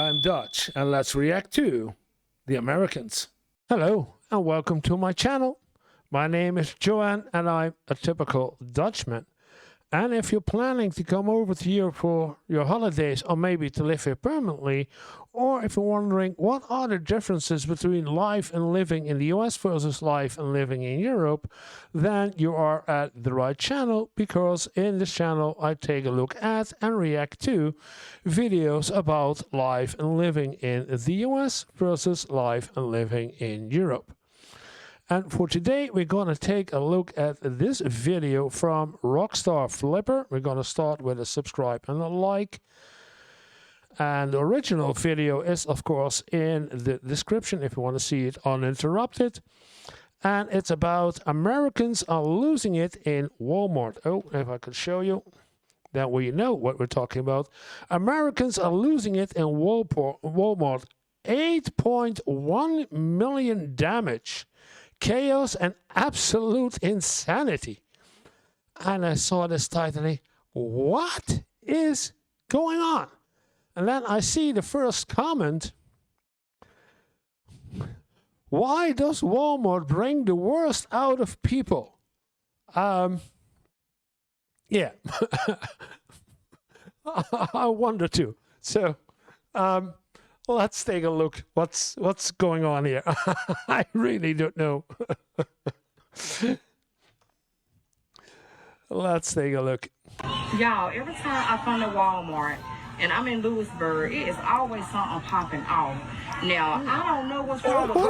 I'm Dutch, and let's react to the Americans. Hello, and welcome to my channel. My name is Joanne, and I'm a typical Dutchman. And if you're planning to come over to here for your holidays, or maybe to live here permanently, or if you're wondering what are the differences between life and living in the US versus life and living in Europe, then you are at the right channel, because in this channel I take a look at and react to videos about life and living in the US versus life and living in Europe. And for today, we're going to take a look at this video from Rockstar Flipper. We're going to start with a subscribe and a like. And the original video is, of course, in the description if you want to see it uninterrupted. And it's about Americans are losing it in Walmart. Oh, if I could show you, then we know what we're talking about. Americans are losing it in Walmart. 8.1 million damage. Chaos and absolute insanity. And I saw this title and what is going on? And then I see the first comment. Why does Walmart bring the worst out of people? Yeah. I wonder too. So, let's take a look. What's going on here? I really don't know. Let's take a look. Y'all, every time I come to Walmart and I'm in Lewisburg, it is always something popping off. Now, I don't know what's wrong with her.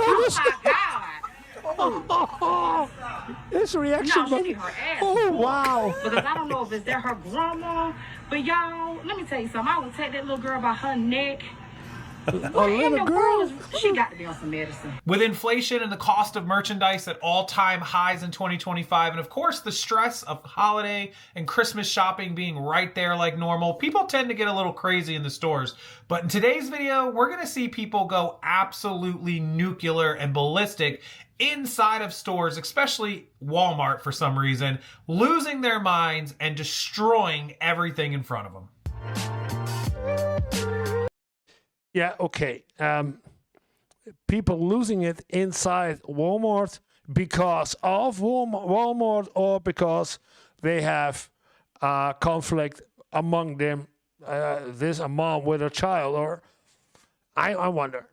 Oh my God. This reaction. No, she need her ass. Oh, wow. Because I don't know if it's there her grandma. But y'all, let me tell you something. I would take that little girl by her neck. What in the world is, she got to be on some medicine. With inflation and the cost of merchandise at all-time highs in 2025, and of course the stress of holiday and Christmas shopping being right there like normal, people tend to get a little crazy in the stores. But in today's video, we're going to see people go absolutely nuclear and ballistic inside of stores, especially Walmart for some reason, losing their minds and destroying everything in front of them. Yeah, okay. People losing it inside Walmart because of Walmart or because they have conflict among them. There's a mom with a child, or I wonder.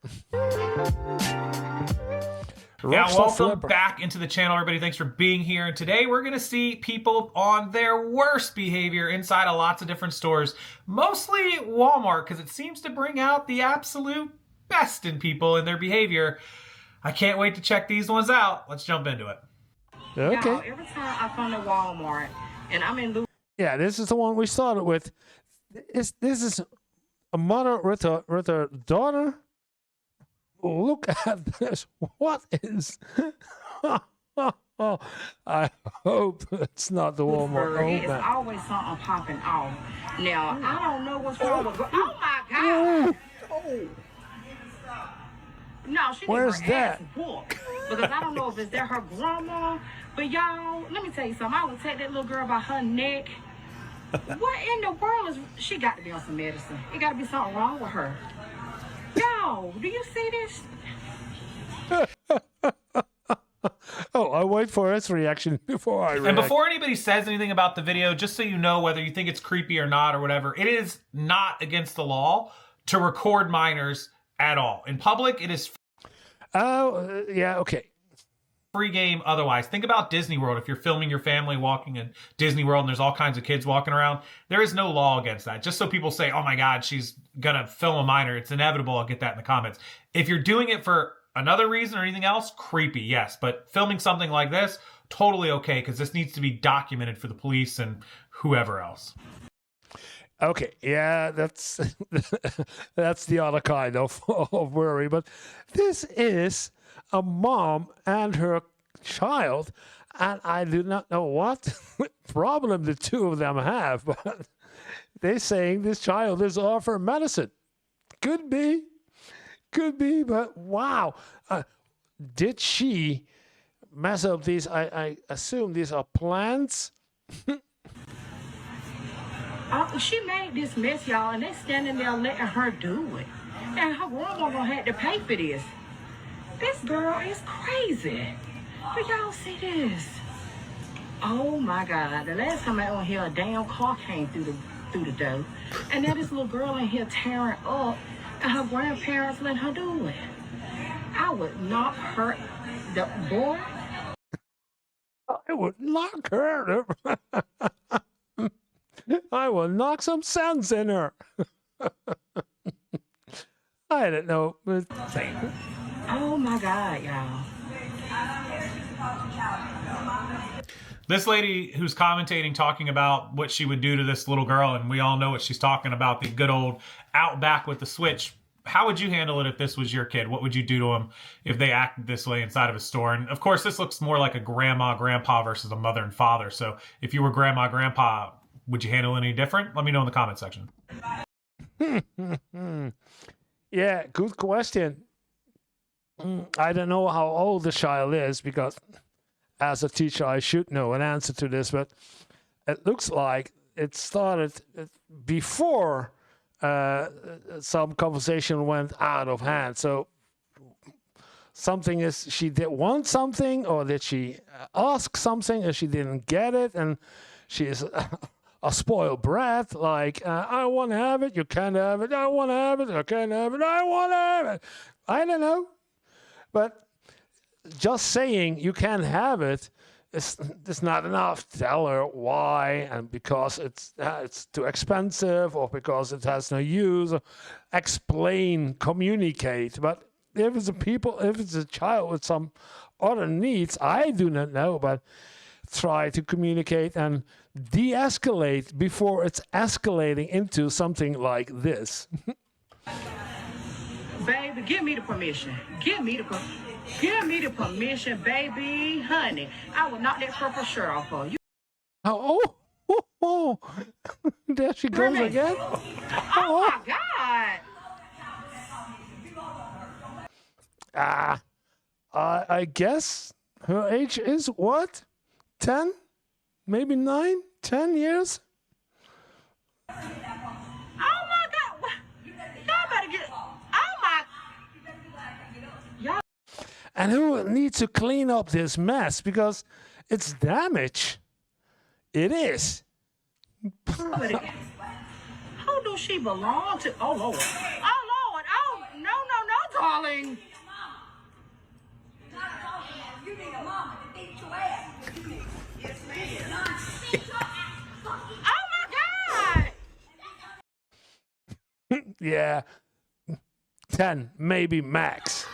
Yeah, welcome back into the channel, everybody. Thanks for being here. And today we're going to see people on their worst behavior inside of lots of different stores, mostly Walmart, because it seems to bring out the absolute best in people and their behavior. I can't wait to check these ones out. Let's jump into it. Okay. Y'all, every time I come to Walmart and I'm in Yeah, this is the one we started with. This is a mother with her daughter. Look at this. What is... I hope it's not the Walmart. It is always something popping off. Now, I don't know what's wrong with her. Oh, my God. Oh. No, she Where's needs her that? ass whooped. Because I don't know if it's there her grandma. But, y'all, let me tell you something. I would take that little girl by her neck. What in the world is... She got to be on some medicine. It got to be something wrong with her. Yo, do you see this? Oh, I'll wait for his reaction before I react. And before anybody says anything about the video, just so you know whether you think it's creepy or not or whatever, it is not against the law to record minors at all. In public, it is yeah, okay. free game otherwise. Think about Disney World. If you're filming your family walking in Disney World and there's all kinds of kids walking around, there is no law against that. Just so people say, oh my God, she's gonna film a minor. It's inevitable. I'll get that in the comments. If you're doing it for another reason or anything else, creepy, yes. But filming something like this, totally okay, because this needs to be documented for the police and whoever else. Okay, yeah, that's that's the other kind of worry. But this is a mom and her child, and I do not know what problem the two of them have, but they're saying this child is off her medicine. Could be, but wow. Did she mess up these? I assume these are plants. She made this mess, y'all, and they standing there letting her do it. And her grandma gonna have to pay for this. This girl is crazy. Do y'all see this? Oh my God! The last time I on here, a damn car came through the door, and now this little girl in here tearing up, and her grandparents let her do it. I would knock her, the boy. I would knock her. I will knock some sense in her. I don't know. Oh my God, y'all. This lady who's commentating, talking about what she would do to this little girl, and we all know what she's talking about, the good old out back with the switch. How would you handle it if this was your kid? What would you do to them if they acted this way inside of a store? And of course, this looks more like a grandma, grandpa versus a mother and father. So if you were grandma, grandpa, would you handle it any different? Let me know in the comment section. Yeah, good question. I don't know how old the child is, because as a teacher, I should know an answer to this, but it looks like it started before some conversation went out of hand. So something is, she did want something, or did she ask something and she didn't get it, and she is a spoiled brat, like, I want to have it, you can't have it, I want to have it, I can't have it, I want to have it. I don't know. But just saying you can't have it is not enough. Tell her why, and because it's too expensive, or because it has no use. Explain, communicate. But if it's a child with some other needs, I do not know, but try to communicate and de-escalate before it's escalating into something like this. Baby, give me the permission. Give me the permission, baby, honey. I will knock that purple shirt off of you. Oh. There she goes again. Oh my God. I guess her age is what? 10? Maybe 9? 10 years? Oh my God. Y'all better get. Oh my. Y'all. And who needs to clean up this mess, because it's damage. It is. Who do she belong to? Oh Lord. Oh Lord. Oh no, darling. You need a mama to beat your ass. Yes, ma'am. Oh my God. Yeah. 10, maybe max.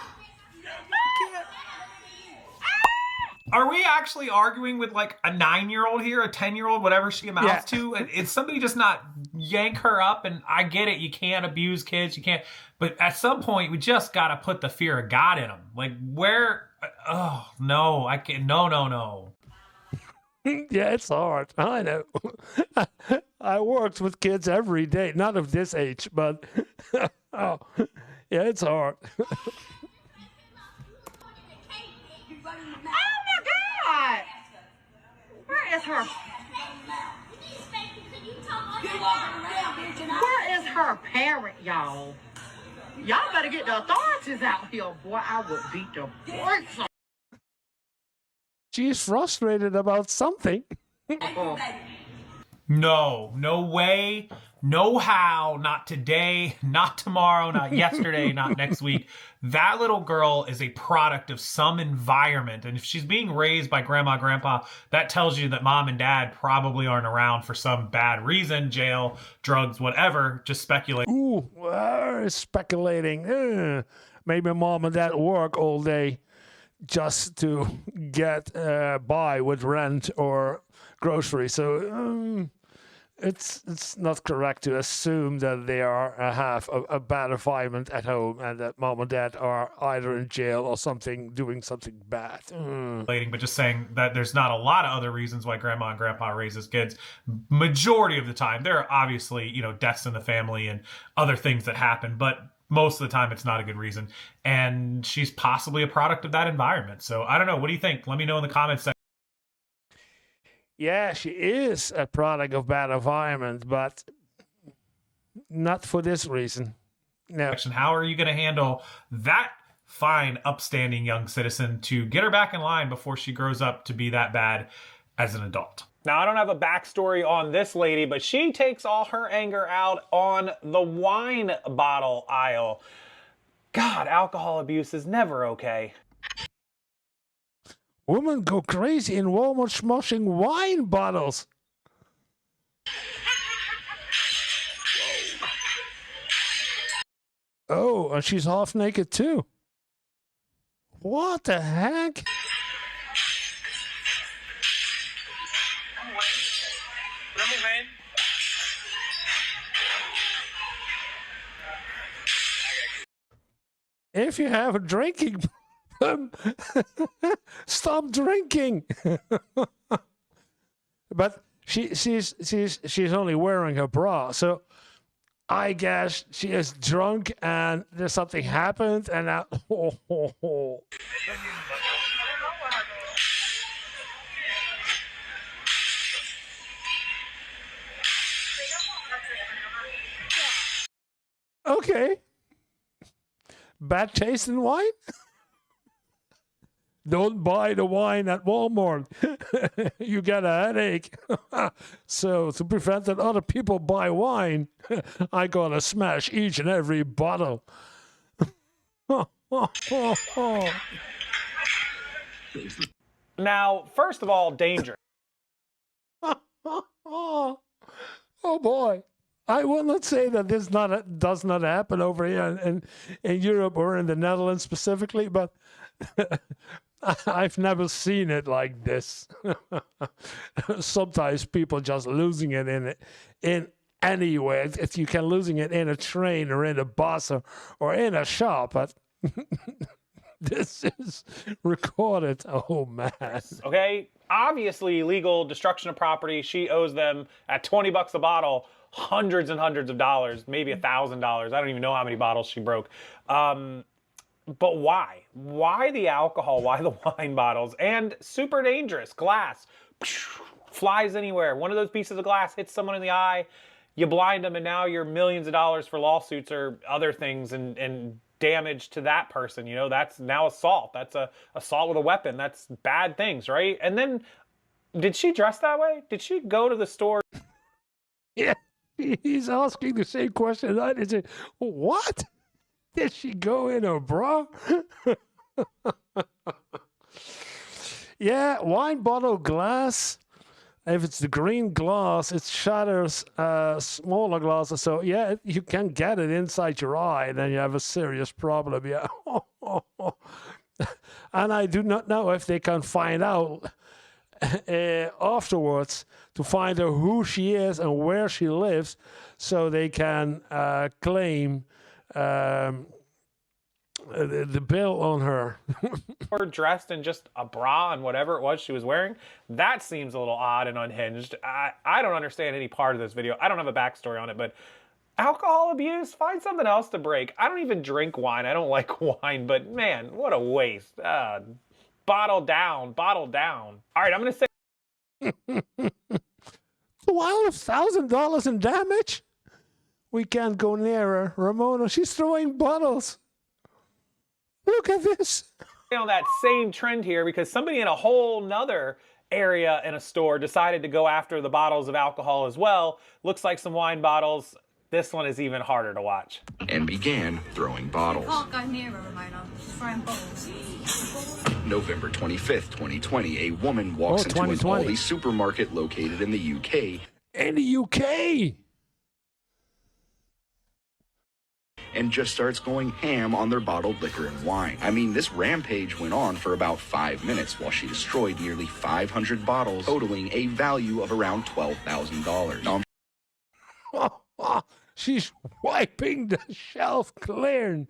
Are we actually arguing with like a 9-year-old here, a 10-year-old, whatever she amounts to? It's somebody just not yank her up? And I get it, you can't abuse kids, you can't. But at some point, we just got to put the fear of God in them. Like, where? Oh, no, I can't. No. Yeah, it's hard. I know. I worked with kids every day, not of this age, but oh, yeah, it's hard. God. Where is her? Where is her parent, y'all? Y'all better get the authorities out here, boy. I would beat the brakes off. She's frustrated about something. No way, no how, not today, not tomorrow, not yesterday, not next week. That little girl is a product of some environment. And if she's being raised by grandma, grandpa, that tells you that mom and dad probably aren't around for some bad reason, jail, drugs, whatever. Just speculate. Ooh, speculating. Maybe mom and dad work all day just to get by with rent or groceries. So it's not correct to assume that they have a bad environment at home, and that mom and dad are either in jail or doing something bad. But just saying that there's not a lot of other reasons why grandma and grandpa raises kids. Majority of the time, there are obviously, deaths in the family and other things that happen, but most of the time it's not a good reason. And she's possibly a product of that environment. So I don't know. What do you think? Let me know in the comments section. Yeah, she is a product of bad environment, but not for this reason. No. How are you going to handle that fine, upstanding young citizen to get her back in line before she grows up to be that bad as an adult? Now, I don't have a backstory on this lady, but she takes all her anger out on the wine bottle aisle. God, alcohol abuse is never okay. Women go crazy in Walmart smoshing wine bottles. Oh, and she's half naked too. What the heck? If you have a drinking problem, stop drinking. But she's only wearing her bra, so I guess she is drunk and there's something happened, and now. Okay. Bad taste in wine? Don't buy the wine at Walmart. You get a headache. So to prevent that other people buy wine, I gotta smash each and every bottle. Now, first of all, danger. Oh boy. I will not say that this does not happen over here in Europe or in the Netherlands specifically, but I've never seen it like this. Sometimes people just losing it in anywhere. If you can losing it in a train or in a bus or in a shop, but this is recorded. Oh man. Okay, obviously illegal destruction of property. She owes them at $20 a bottle. Hundreds and hundreds of dollars, maybe $1,000. I don't even know how many bottles she broke. But why? Why the alcohol? Why the wine bottles? And super dangerous. Glass. Flies anywhere. One of those pieces of glass hits someone in the eye. You blind them, and now you're millions of dollars for lawsuits or other things and damage to that person. You know, that's now assault. That's a assault with a weapon. That's bad things, right? And then, did she dress that way? Did she go to the store? Yeah. He's asking the same question I did. Say, what? Did she go in a bra? Yeah, wine bottle glass. If it's the green glass, it shatters smaller glasses. So, yeah, you can get it inside your eye, then you have a serious problem. Yeah. And I do not know if they can find out afterwards to find out who she is and where she lives, so they can claim the bill on her. Or dressed in just a bra and whatever it was she was wearing. That seems a little odd and unhinged. I don't understand any part of this video. I don't have a backstory on it, but alcohol abuse, find something else to break. I don't even drink wine. I don't like wine, but man, what a waste. Bottle down, bottle down. All right, I'm going to say $12,000 in damage? We can't go near her. Ramona, she's throwing bottles. Look at this. on that same trend here because somebody in a whole nother area in a store decided to go after the bottles of alcohol as well. Looks like some wine bottles. This one is even harder to watch. And began throwing bottles. Can't go near her, Ramona. She's throwing bottles. November 25th, 2020, a woman walks into an Aldi supermarket located in the UK. In the UK? And just starts going ham on their bottled liquor and wine. I mean, this rampage went on for about 5 minutes while she destroyed nearly 500 bottles, totaling a value of around $12,000. She's wiping the shelf clear.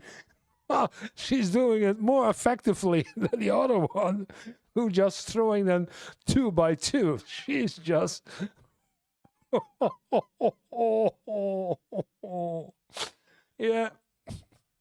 She's doing it more effectively than the other one, who just throwing them 2 by 2. She's just... Yeah.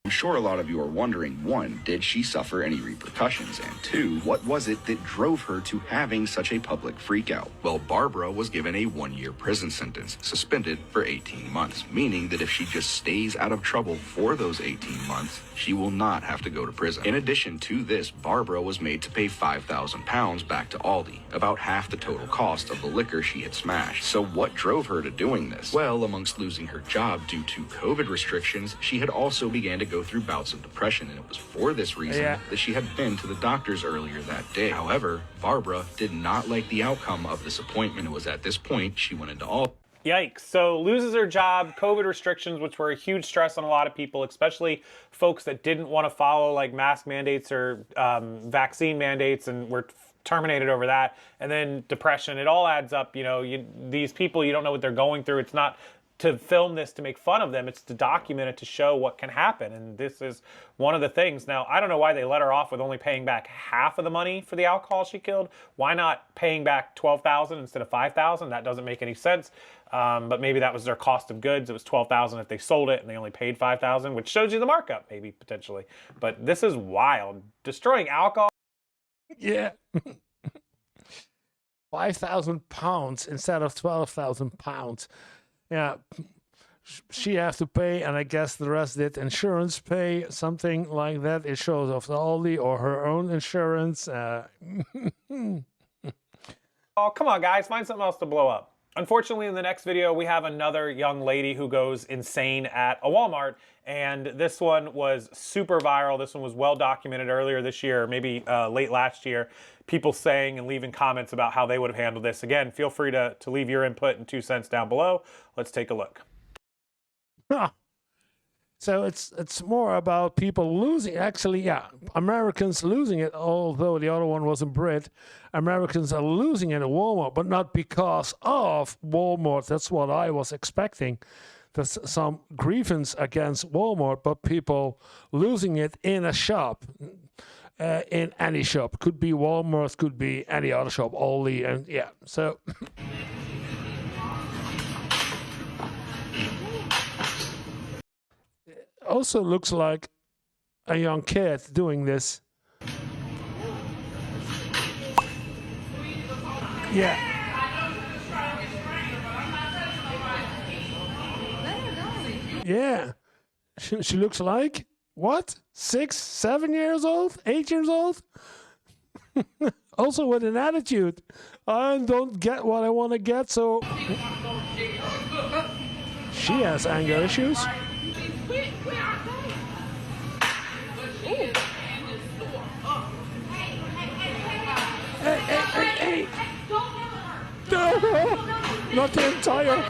I'm sure a lot of you are wondering, 1, did she suffer any repercussions? And 2, what was it that drove her to having such a public freakout? Well, Barbara was given a 1-year prison sentence, suspended for 18 months, meaning that if she just stays out of trouble for those 18 months, she will not have to go to prison. In addition to this, Barbara was made to pay £5,000 back to Aldi, about half the total cost of the liquor she had smashed. So what drove her to doing this? Well, amongst losing her job due to COVID restrictions, she had also began to go through bouts of depression, and it was for this reason that she had been to the doctors earlier that day. However, Barbara did not like the outcome of this appointment. It was at this point she went into all. Yikes. So loses her job, COVID restrictions, which were a huge stress on a lot of people, especially folks that didn't want to follow like mask mandates or vaccine mandates and were terminated over that. And then depression. It all adds up. You know, these people, you don't know what they're going through. It's not to film this to make fun of them. It's to document it, to show what can happen. And this is one of the things. Now, I don't know why they let her off with only paying back half of the money for the alcohol she killed. Why not paying back $12,000 instead of $5,000? That doesn't make any sense. But maybe that was their cost of goods. It was $12,000 if they sold it and they only paid $5,000, which shows you the markup, maybe potentially. But this is wild. Destroying alcohol. Yeah. £5,000 instead of £12,000. Yeah, she has to pay, and I guess the rest did insurance pay, something like that. It shows off the Aldi or her own insurance. Oh, come on, guys. Find something else to blow up. Unfortunately, in the next video, we have another young lady who goes insane at a Walmart, and this one was super viral. This one was well documented earlier this year, maybe late last year. People saying and leaving comments about how they would have handled this. Again, feel free to leave your input and 2 cents down below. Let's take a look. So it's more about people losing. Actually, yeah, Americans losing it, although the other one was a Brit. Americans are losing it at Walmart, but not because of Walmart. That's what I was expecting. There's some grievance against Walmart, but people losing it in a shop. In any shop. Could be Walmart, could be any other shop, Aldi, and yeah, so. Also looks like a young kid doing this. Yeah. Yeah. She looks like, what? 6, 7 years old? 8 years old? Also with an attitude. I don't get what I want to get, so... She has anger issues. Hey. No, not the entire...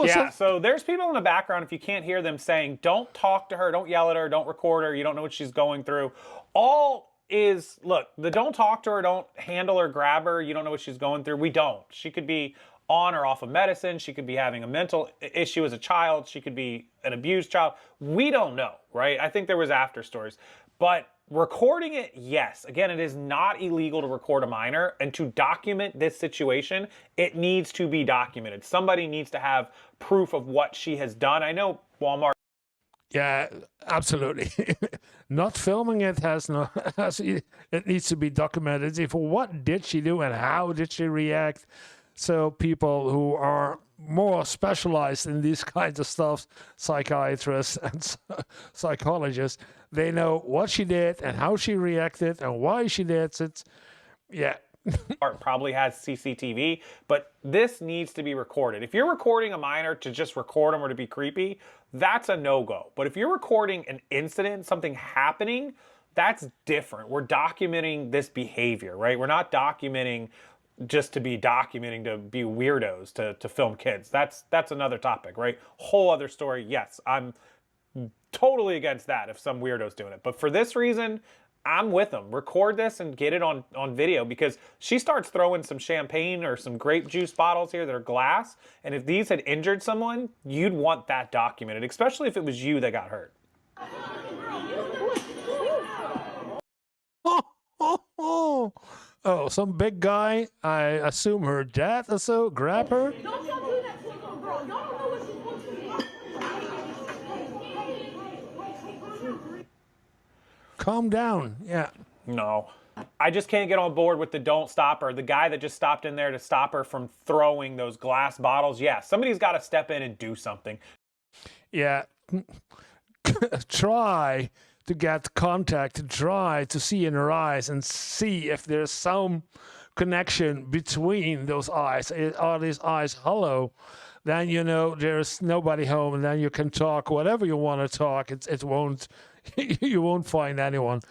Yeah, so there's people in the background, if you can't hear them, saying, don't talk to her, don't yell at her, don't record her, you don't know what she's going through. All is, look, the don't talk to her, don't handle her, grab her, you don't know what she's going through. We don't. She could be on or off of medicine. She could be having a mental issue as a child. She could be an abused child. We don't know, right? I think there was after stories. But recording it, yes. Again, it is not illegal to record a minor, and to document this situation, it needs to be documented. Somebody needs to have proof of what she has done. I know Walmart. Yeah, absolutely. Not filming it it needs to be documented. If what did she do and how did she react? So people who are more specialized in these kinds of stuff, psychiatrists and psychologists, they know what she did and how she reacted and why she did it. Yeah. Probably has CCTV, but this needs to be recorded. If you're recording a minor to just record them or to be creepy, that's a no-go. But if you're recording an incident, something happening, that's different. We're documenting this behavior, right? We're not documenting just to be documenting, to be weirdos, to film kids. That's another topic, right? Whole other story. Yes, I'm totally against that if some weirdo's doing it. But for this reason, I'm with them. Record this and get it on video, because she starts throwing some champagne or some grape juice bottles here that are glass. And if these had injured someone, you'd want that documented, especially if it was you that got hurt. Oh, some big guy, I assume her dad or so, grab her? Don't y'all do that to a little girl. Y'all don't know what she's going to. Calm down. Yeah. No. I just can't get on board with the don't stop her. The guy that just stopped in there to stop her from throwing those glass bottles. Yeah, somebody's got to step in and do something. Yeah. Try to get contact, try to see in her eyes and see if there's some connection between those eyes. Are these eyes hollow? Then you know there's nobody home, and then you can talk whatever you want to talk. It won't you won't find anyone.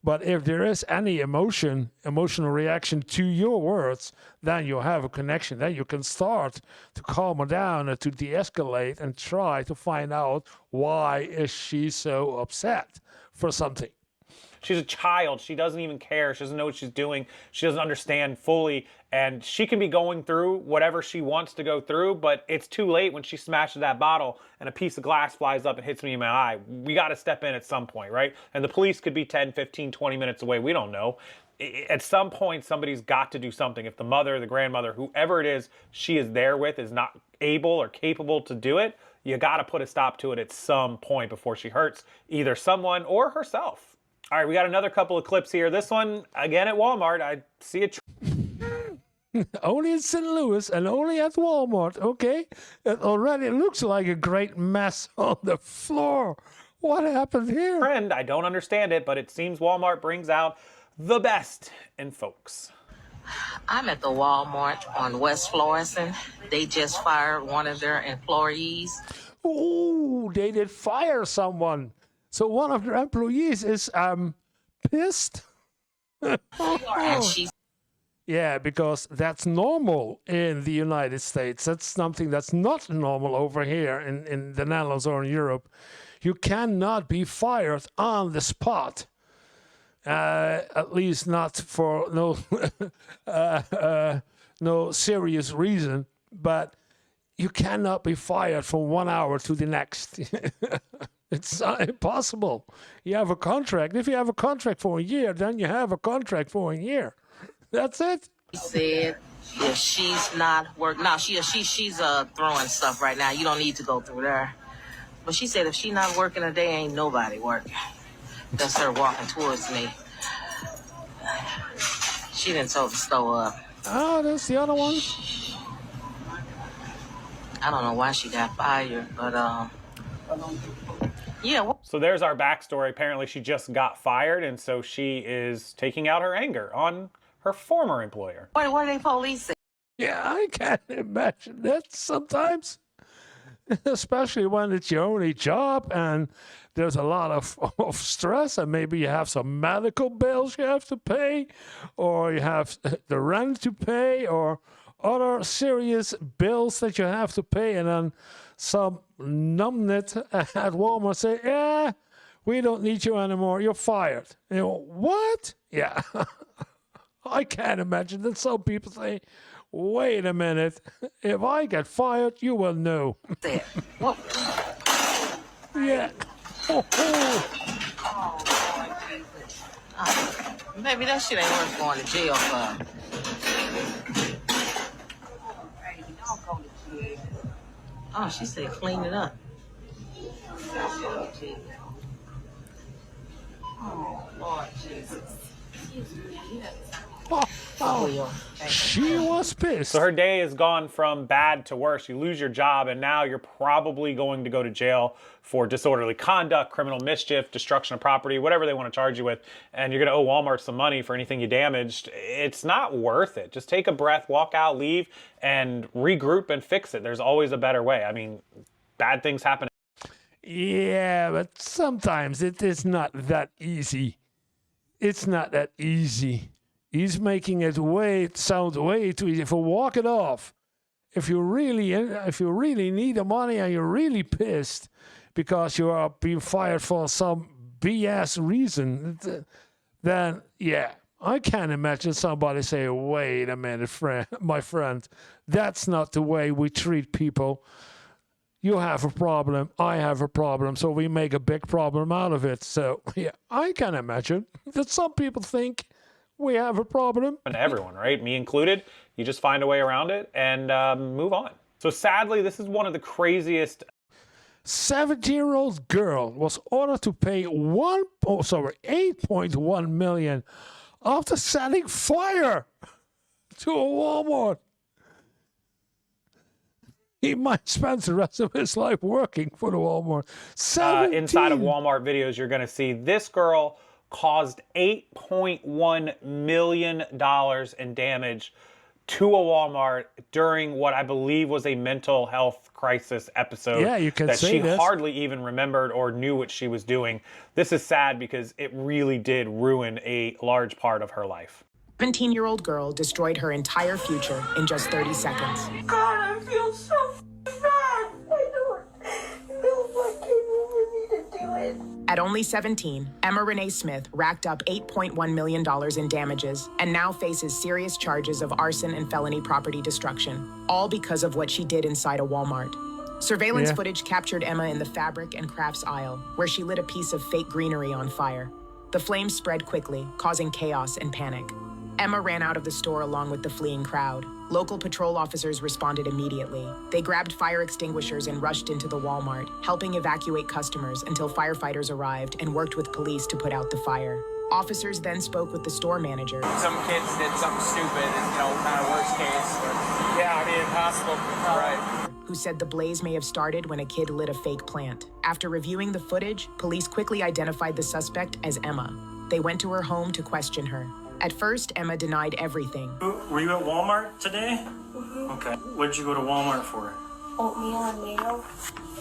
But if there is any emotional reaction to your words, then you have a connection. Then you can start to calm her down and to de-escalate and try to find out why is she so upset for something. She's a child. She doesn't even care. She doesn't know what she's doing. She doesn't understand fully. And she can be going through whatever she wants to go through, but it's too late when she smashes that bottle and a piece of glass flies up and hits me in my eye. We got to step in at some point, right? And the police could be 10, 15, 20 minutes away. We don't know. At some point, somebody's got to do something. If the mother, the grandmother, whoever it is she is there with is not able or capable to do it, you got to put a stop to it at some point before she hurts either someone or herself. All right, we got another couple of clips here. This one, again, at Walmart. I see it. Only in St. Louis and only at Walmart, okay? It already looks like a great mess on the floor. What happened here? Trend, I don't understand it, but it seems Walmart brings out the best in folks. I'm at the Walmart on West Florissant. They just fired one of their employees. Oh, they did fire someone. So one of their employees is pissed. And she's Yeah, because that's normal in the United States. That's something that's not normal over here in the Netherlands or in Europe. You cannot be fired on the spot. At least not for no serious reason. But you cannot be fired from 1 hour to the next. It's impossible. You have a contract. If you have a contract for a year, then you have a contract for a year. That's it. said if she's not working, no, she's throwing stuff right now. You don't need to go through there. But she said if she's not working a day, ain't nobody working. That's her walking towards me. She didn't told the store up. Oh, that's the other one. I don't know why she got fired, but yeah. So there's our backstory. Apparently she just got fired, and so she is taking out her anger on her former employer. What do they police say? Yeah, I can't imagine that sometimes. Especially when it's your only job and there's a lot of stress, and maybe you have some medical bills you have to pay, or you have the rent to pay, or other serious bills that you have to pay, and then some numbnut at Walmart say, yeah, we don't need you anymore, you're fired. You know, what? Yeah. I can't imagine that some people say, wait a minute, if I get fired, you will know. What? Yeah. Oh, oh. Maybe that shit ain't worth going to jail for. Oh, she said clean it up. Oh, Lord Jesus. Oh, she was pissed. So her day has gone from bad to worse. You lose your job, and now you're probably going to go to jail for disorderly conduct, criminal mischief, destruction of property, whatever they want to charge you with. And you're going to owe Walmart some money for anything you damaged. It's not worth it. Just take a breath, walk out, leave, and regroup and fix it. There's always a better way. I mean, bad things happen. Yeah, but sometimes it is not that easy. It's not that easy. He's making it sound way too easy. For walk it off. If you really need the money and you're really pissed because you are being fired for some BS reason, then yeah, I can't imagine somebody say, "Wait a minute, my friend, that's not the way we treat people. You have a problem, I have a problem, so we make a big problem out of it." So yeah, I can imagine that some people think, we have a problem. And everyone, right? Me included. You just find a way around it and move on. So sadly, this is one of the craziest. 17-year-old girl was ordered to pay 8.1 million after setting fire to a Walmart. He might spend the rest of his life working for the Walmart. Inside of Walmart videos, you're going to see this girl caused $8.1 million in damage to a Walmart during what I believe was a mental health crisis episode. Yeah, you can that say she this. hardly even remembered or knew what she was doing. This is sad because it really did ruin a large part of her life. 17-year-old girl destroyed her entire future in just 30 seconds. God, I feel so bad. I don't know what came over me to do it. At only 17, Emma Renee Smith racked up $8.1 million in damages and now faces serious charges of arson and felony property destruction, all because of what she did inside a Walmart. Surveillance footage captured Emma in the fabric and crafts aisle, where she lit a piece of fake greenery on fire. The flames spread quickly, causing chaos and panic. Emma ran out of the store along with the fleeing crowd. Local patrol officers responded immediately. They grabbed fire extinguishers and rushed into the Walmart, helping evacuate customers until firefighters arrived and worked with police to put out the fire. Officers then spoke with the store manager. Some kids did something stupid, kind of worst case. But yeah, impossible. Right. Who said the blaze may have started when a kid lit a fake plant. After reviewing the footage, police quickly identified the suspect as Emma. They went to her home to question her. At first, Emma denied everything. Were you at Walmart today? Mm-hmm. Okay. What did you go to Walmart for? Oatmeal and mayo.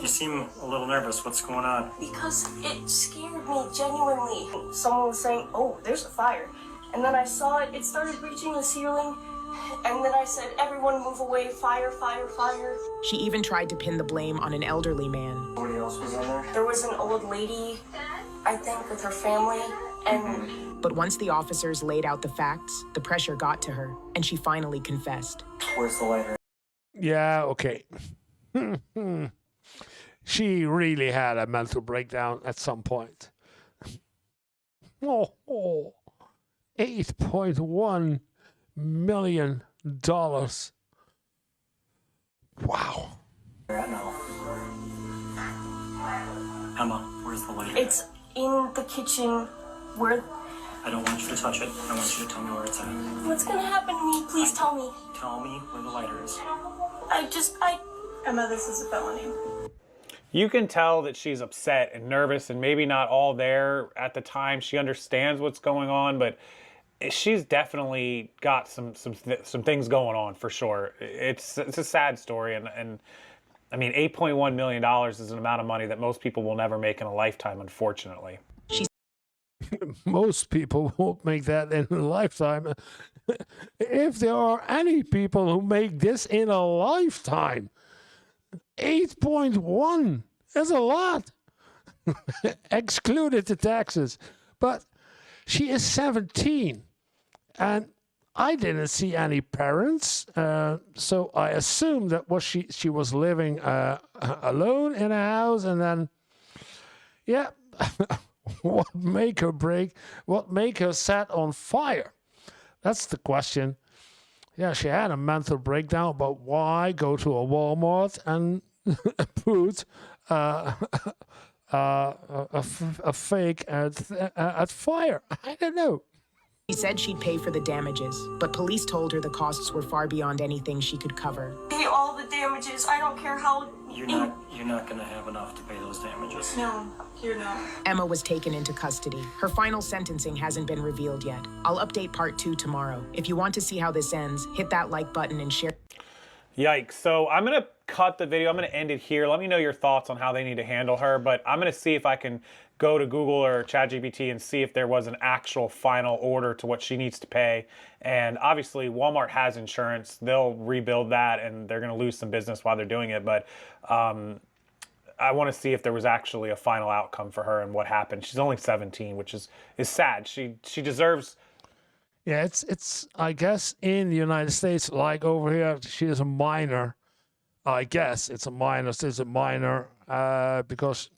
You seem a little nervous. What's going on? Because it scared me genuinely. Someone was saying, oh, there's a fire. And then I saw it. It started reaching the ceiling. And then I said, everyone move away. Fire, fire, fire. She even tried to pin the blame on an elderly man. Nobody else was in there? There was an old lady, I think, with her family. And But once the officers laid out the facts, the pressure got to her, and she finally confessed. Where's the lighter? Yeah, okay. She really had a mental breakdown at some point. $8.1 million. Wow. No. Emma, where's the lighter? it's in the kitchen where... I don't want you to touch it. I want you to tell me where it's at. What's gonna happen to me? Please tell me. Tell me where the lighter is. Emma, this is a felony. You can tell that she's upset and nervous and maybe not all there at the time. She understands what's going on, but she's definitely got some things going on for sure. It's a sad story, and I mean, $8.1 million is an amount of money that most people will never make in a lifetime, unfortunately. Most people won't make that in a lifetime. If there are any people who make this in a lifetime, 8.1 is a lot. Excluded the taxes. But she is 17, and I didn't see any parents, so I assumed that she was living alone in a house, and then, yeah, what make her break? What make her set on fire? That's the question. Yeah, she had a mental breakdown, but why go to a Walmart and put a fake at fire? I don't know. She said she'd pay for the damages, but police told her the costs were far beyond anything she could cover. Pay all the damages. I don't care how... You're not gonna have enough to pay those damages. No, you're not. Emma was taken into custody. Her final sentencing hasn't been revealed yet. I'll update part 2 tomorrow. If you want to see how this ends, hit that like button and share. Yikes. So I'm going to cut the video. I'm going to end it here. Let me know your thoughts on how they need to handle her, but I'm going to see if I can go to Google or ChatGPT and see if there was an actual final order to what she needs to pay. And obviously Walmart has insurance. They'll rebuild that, and they're going to lose some business while they're doing it. But I want to see if there was actually a final outcome for her and what happened. She's only 17, which is sad. She deserves... Yeah, it's I guess in the United States, like over here, she is a minor. I guess it's a minor. She's a minor because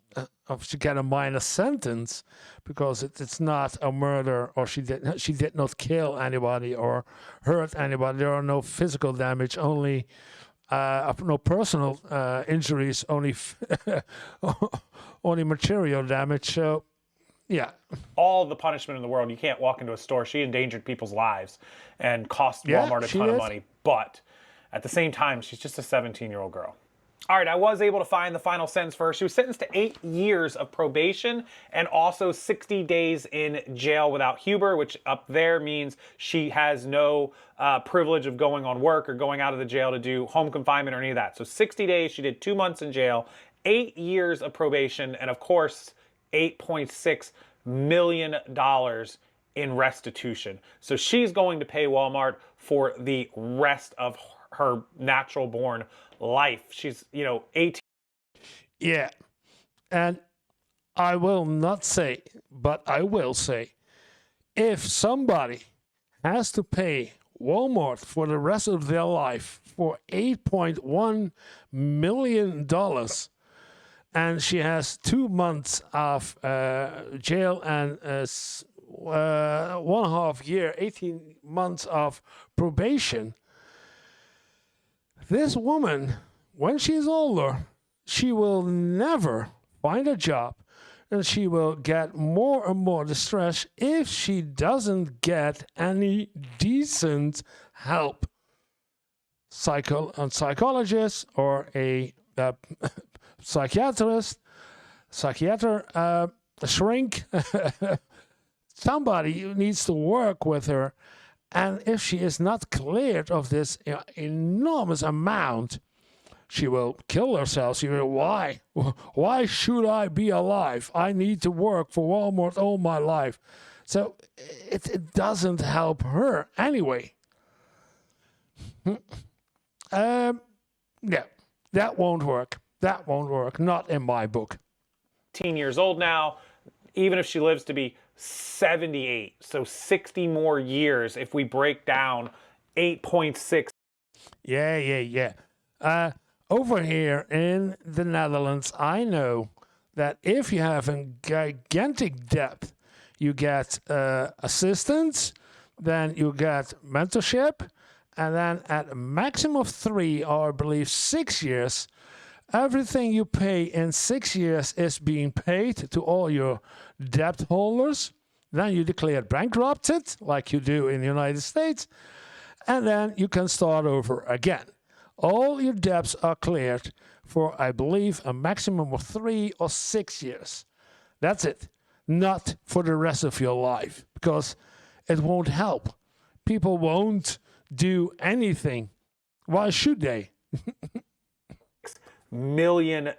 she get a minor sentence because it's not a murder, or she did not kill anybody or hurt anybody. There are no physical damage, only no personal injuries, only only material damage. So yeah, all the punishment in the world. You can't walk into a store. She endangered people's lives and cost Walmart a ton of money. But at the same time, she's just a 17-year-old girl. All right, I was able to find the final sentence for her. She was sentenced to 8 years of probation and also 60 days in jail without Huber, which up there means she has no privilege of going on work or going out of the jail to do home confinement or any of that. So 60 days, she did 2 months in jail, 8 years of probation, and of course, $8.6 million in restitution. So she's going to pay Walmart for the rest of her natural born life. She's, 18. Yeah. And I will not say, but I will say, if somebody has to pay Walmart for the rest of their life for $8.1 million, and she has 2 months of jail and 1.5 year, 18 months of probation, this woman, when she's older, she will never find a job, and she will get more and more distressed if she doesn't get any decent help. A psychologist or a psychiatrist, a shrink, somebody who needs to work with her. And if she is not cleared of this enormous amount, she will kill herself. She will, why? Why should I be alive? I need to work for Walmart all my life. So it doesn't help her anyway. Yeah, that won't work. That won't work. Not in my book. 18 years old now, even if she lives to be 78, so 60 more years if we break down 8.6. Yeah. Over here in the Netherlands, I know that if you have a gigantic debt, you get assistance, then you get mentorship, and then at a maximum of 3 or I believe 6 years, everything you pay in 6 years is being paid to all your debt holders. Then you declare bankrupted, like you do in the United States, and then you can start over again. All your debts are cleared for, I believe, a maximum of 3 or 6 years. That's it. Not for the rest of your life, because it won't help. People won't do anything. Why should they? $6 million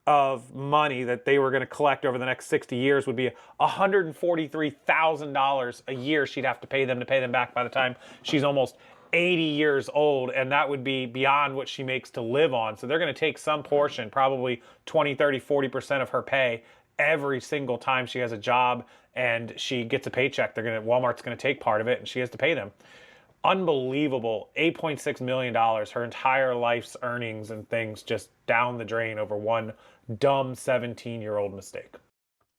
of money that they were going to collect over the next 60 years would be $143,000 a year she'd have to pay them back by the time she's almost 80 years old, and that would be beyond what she makes to live on. So they're going to take some portion, probably 20, 30, 40% of her pay every single time she has a job and she gets a paycheck. Walmart's going to take part of it and she has to pay them. Unbelievable. $8.6 million, her entire life's earnings and things just down the drain over one dumb 17-year-old mistake.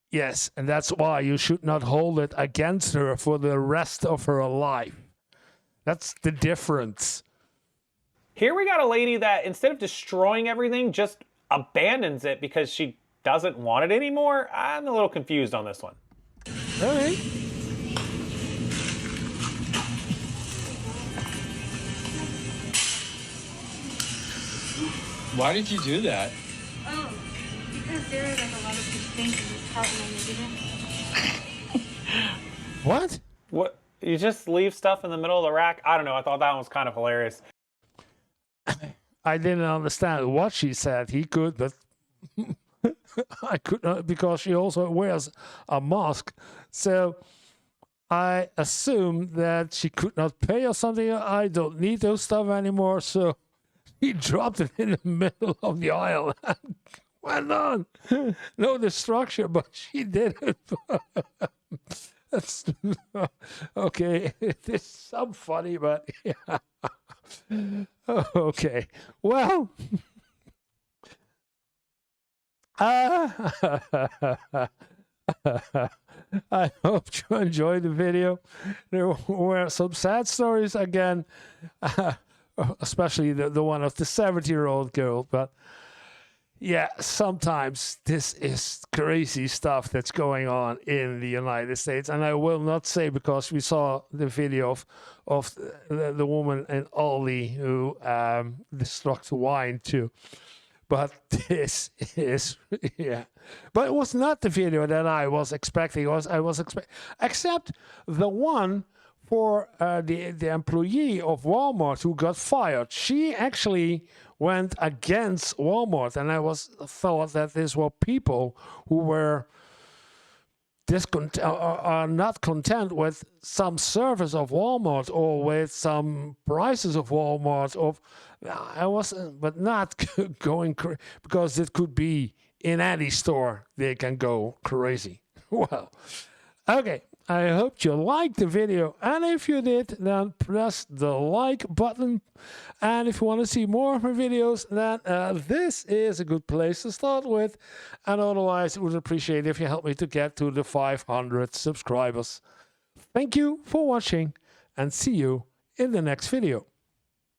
Yes, and that's why you should not hold it against her for the rest of her life. That's the difference. Here we got a lady that instead of destroying everything, just abandons it because she doesn't want it anymore. I'm a little confused on this one. All right. Why did you do that? Oh, because there are like a lot of things in this cart and I needed it. What? What? You just leave stuff in the middle of the rack? I don't know. I thought that one was kind of hilarious. I didn't understand what she said. He could, but I could not, because she also wears a mask. So I assumed that she could not pay or something. I don't need those stuff anymore. So he dropped it in the middle of the aisle and went on. No destruction, but she did it. That's okay. It's some funny, but yeah. Okay. Well, I hope you enjoyed the video. There were some sad stories again, especially the one of the 70-year-old girl. But yeah, sometimes this is crazy stuff that's going on in the United States. And I will not say, because we saw the video of the woman in Aldi who struck the wine too. But this is, yeah. But it was not the video that I was expecting. Except the one for the employee of Walmart who got fired. She actually went against Walmart, and I thought that these were people who were are not content with some service of Walmart or with some prices of Walmart. But not going because it could be in any store. They can go crazy. Well, okay. I hope you liked the video, and if you did, then press the like button. And if you want to see more of my videos, then this is a good place to start with. And otherwise, I would appreciate if you help me to get to the 500 subscribers. Thank you for watching, and see you in the next video.